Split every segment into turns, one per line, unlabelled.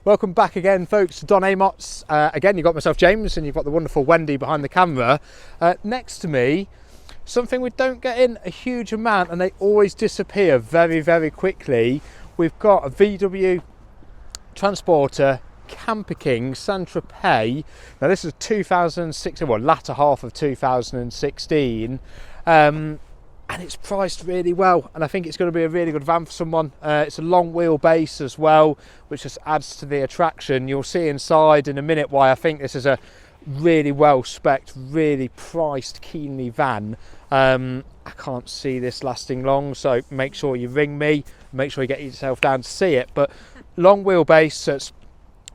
Welcome back again, folks, to Don Amott's. Again, you've got myself, James, and you've got the wonderful Wendy behind the camera. Next to me, something we don't get in a huge amount, and they always disappear very, very quickly. We've got a VW Transporter CamperKing St Tropez. Now, this is 2016, well, latter half of 2016. And it's priced really well, and I think it's going to be a really good van for someone. It's a long wheelbase as well, which just adds to the attraction. You'll see inside in a minute why I think this is a really well spec'd, really priced, keenly van. I can't see this lasting long, so make sure you ring me, make sure you get yourself down to see it. But long wheelbase, so it's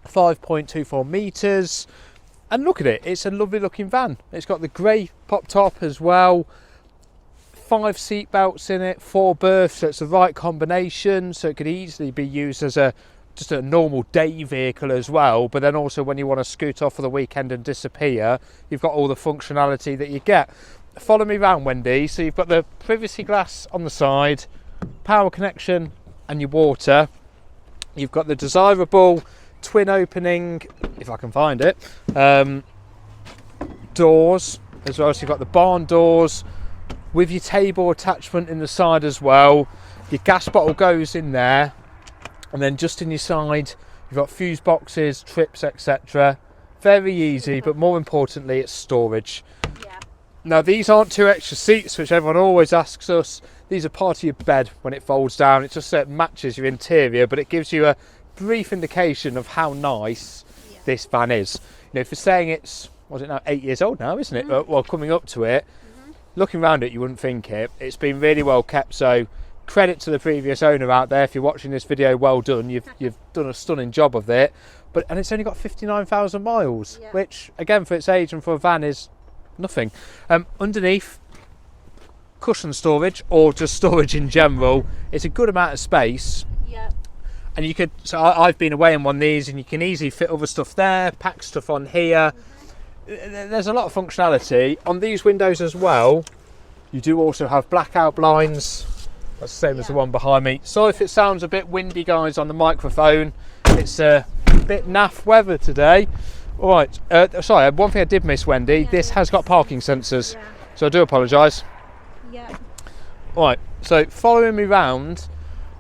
5.24 metres, and look at it, it's a lovely looking van. It's got the grey pop top as well. 5 seat belts in it, 4 berths, so it's the right combination, so it could easily be used as just a normal day vehicle as well. But then also when you want to scoot off for the weekend and disappear, you've got all the functionality that you get. Follow me around, Wendy. So you've got the privacy glass on the side, power connection and your water. You've got the desirable twin opening, if I can find it, doors as well. So you've got the barn doors with your table attachment in the side as well. Your gas bottle goes in there, and then just in your side you've got fuse boxes, trips, etc. Very easy, but more importantly it's storage. Yeah. Now, these aren't 2 extra seats, which everyone always asks us. These are part of your bed when it folds down. It just matches your interior, but it gives you a brief indication of how nice this van is. You know, if you're saying it's, what's it now, 8 years old now, isn't it? Well, coming up to it. Looking around it, you wouldn't think it. It's been really well kept, so credit to the previous owner out there. If you're watching this video, well done. You've done a stunning job of it. And it's only got 59,000 miles, which again for its age and for a van is nothing. Underneath, cushion storage or just storage in general. It's a good amount of space. Yeah. And you could. So I've been away in one of these, and you can easily fit other stuff there, pack stuff on here. There's a lot of functionality on these windows as well. You do also have blackout blinds. That's the same as the one behind me. So if it sounds a bit windy, guys, on the microphone, it's a bit naff weather today. All right, sorry, one thing I did miss, Wendy. This has got parking sensors, so I do apologise. Yeah. All right, so following me round.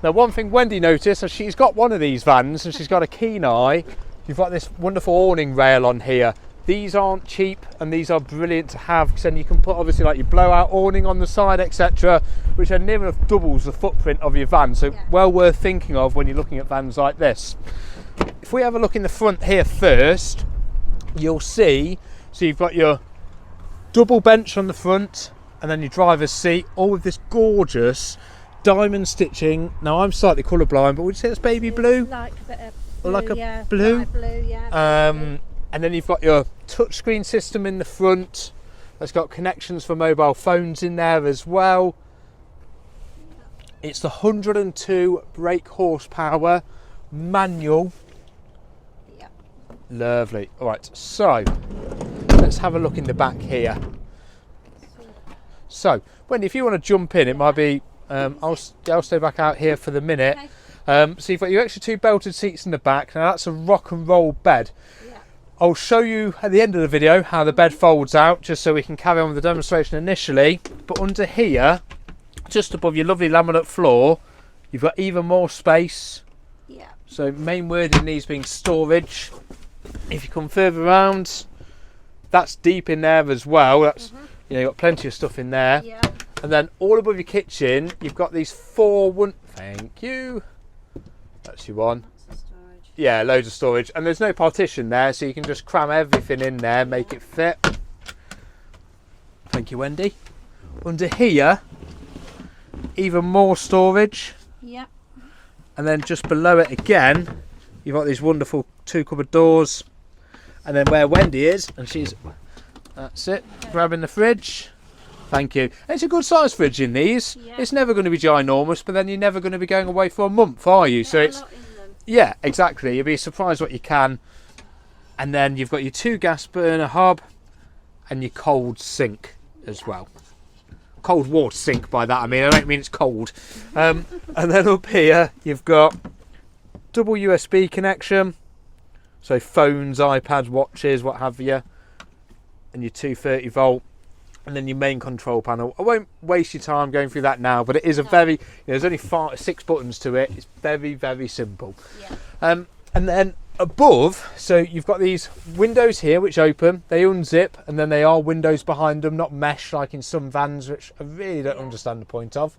Now, one thing Wendy noticed, as she's got one of these vans and she's got a keen eye, you've got this wonderful awning rail on here. These aren't cheap, and these are brilliant to have, because then you can put obviously like your blowout awning on the side, etc., which are near enough doubles the footprint of your van. So well worth thinking of when you're looking at vans like this. If we have a look in the front here first, you'll see, so you've got your double bench on the front, and then your driver's seat, all with this gorgeous diamond stitching. Now, I'm slightly colourblind, but would you say it's baby blue? Like a bit of blue, like a blue? Light blue, yeah. And then you've got your touchscreen system in the front. That's got connections for mobile phones in there as well. It's the 102 brake horsepower manual. Yeah. Lovely. All right, so let's have a look in the back here. So, Wendy, if you want to jump in, it might be. I'll stay back out here for the minute. Okay. So you've got your extra 2 belted seats in the back. Now, that's a rock and roll bed. I'll show you at the end of the video how the bed folds out, just so we can carry on with the demonstration initially. But under here, just above your lovely laminate floor, you've got even more space. Yeah. So main word in these being storage. If you come further around, that's deep in there as well. That's you know, you've got plenty of stuff in there. Yeah. And then all above your kitchen, you've got these 4 thank you. That's your one. Yeah, loads of storage, and there's no partition there, so you can just cram everything in there, make it fit. Thank you, Wendy. Under here, even more storage. Yep. And then just below it again, you've got these wonderful 2 cupboard doors. And then where Wendy is, and that's it, grabbing the fridge. Thank you. And it's a good size fridge in these. Yep. It's never going to be ginormous, but then you're never going to be going away for a month, are you? So it's. Yeah, exactly. You'll be surprised what you can. And then you've got your 2 gas burner hob and your cold sink as well. Cold water sink, by that I mean. I don't mean it's cold. And then up here you've got double USB connection. So phones, iPads, watches, what have you. And your 230 volt. And then your main control panel. I won't waste your time going through that now, but it is a very, you know, there's only 6 buttons to it. It's very, very simple. Yeah. And then above, so you've got these windows here which open, they unzip, and then they are windows behind them, not mesh like in some vans, which I really don't understand the point of.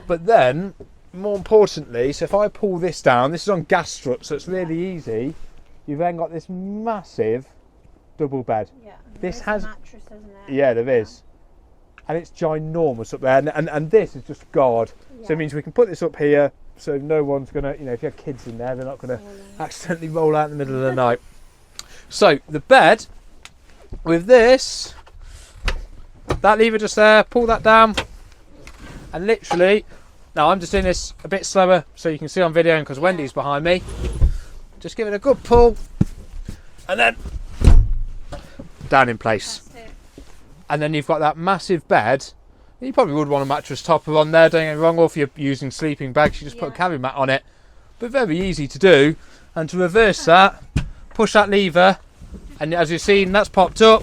But then, more importantly, so if I pull this down, this is on gas struts, so it's really easy. You've then got this massive double bed.
Yeah.
This has
a mattress, isn't it?
Yeah, there is. And it's ginormous up there, and this is just God. Yeah. So it means we can put this up here, so no one's gonna, you know, if you have kids in there, they're not gonna accidentally roll out in the middle of the night. So the bed with this, that lever just there, pull that down, and literally, now I'm just doing this a bit slower so you can see on video because Wendy's behind me. Just give it a good pull, and then down in place. And then you've got that massive bed. You probably would want a mattress topper on there, don't get me wrong, or if you're using sleeping bags, you just put a carry mat on it. But very easy to do. And to reverse that, push that lever, and as you've seen, that's popped up.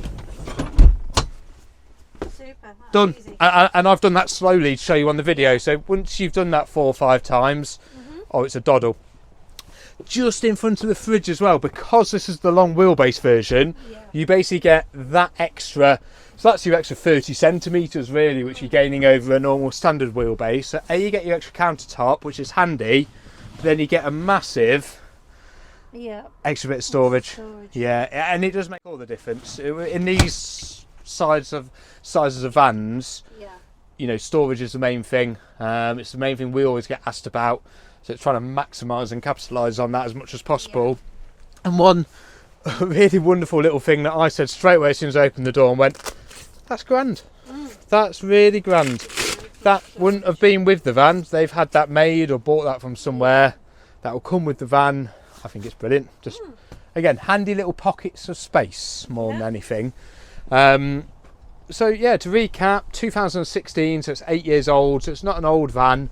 Super.
Done. And I've done that slowly to show you on the video. So once you've done that 4 or 5 times, oh, it's a doddle. Just in front of the fridge as well, because this is the long wheelbase version, you basically get that extra. So that's your extra 30 centimetres really, which you're gaining over a normal standard wheelbase. So A, you get your extra countertop, which is handy, but then you get a massive extra bit of storage. Yeah, and it does make all the difference. In these sizes of vans, you know, storage is the main thing. It's the main thing we always get asked about. So it's trying to maximise and capitalise on that as much as possible. And one really wonderful little thing that I said straight away as soon as I opened the door and went, that's grand. That's really grand. That wouldn't have been with the van. They've had that made or bought that from somewhere. That will come with the van. I think it's brilliant. Just, again, handy little pockets of space more than anything. So yeah, to recap, 2016, so it's 8 years old. So it's not an old van.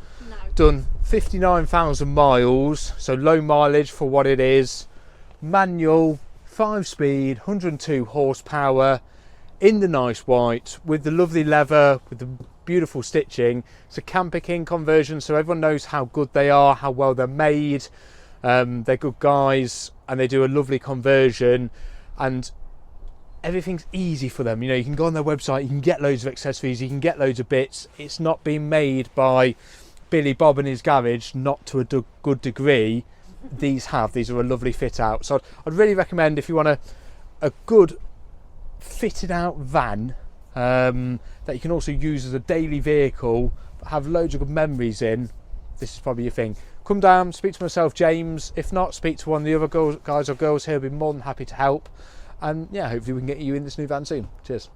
Done 59,000 miles, so low mileage for what it is. Manual, 5-speed, 102 horsepower, in the nice white, with the lovely leather, with the beautiful stitching. It's a CamperKing conversion, so everyone knows how good they are, how well they're made. They're good guys, and they do a lovely conversion, and everything's easy for them. You know, you can go on their website, you can get loads of accessories, you can get loads of bits. It's not being made by Billy Bob in his garage, not to a good degree. These are a lovely fit out. So I'd really recommend, if you want a good fitted out van that you can also use as a daily vehicle, but have loads of good memories in, this is probably your thing. Come down, speak to myself, James. If not, speak to one of the other guys or girls here. We'll be more than happy to help. And yeah, hopefully we can get you in this new van soon. Cheers.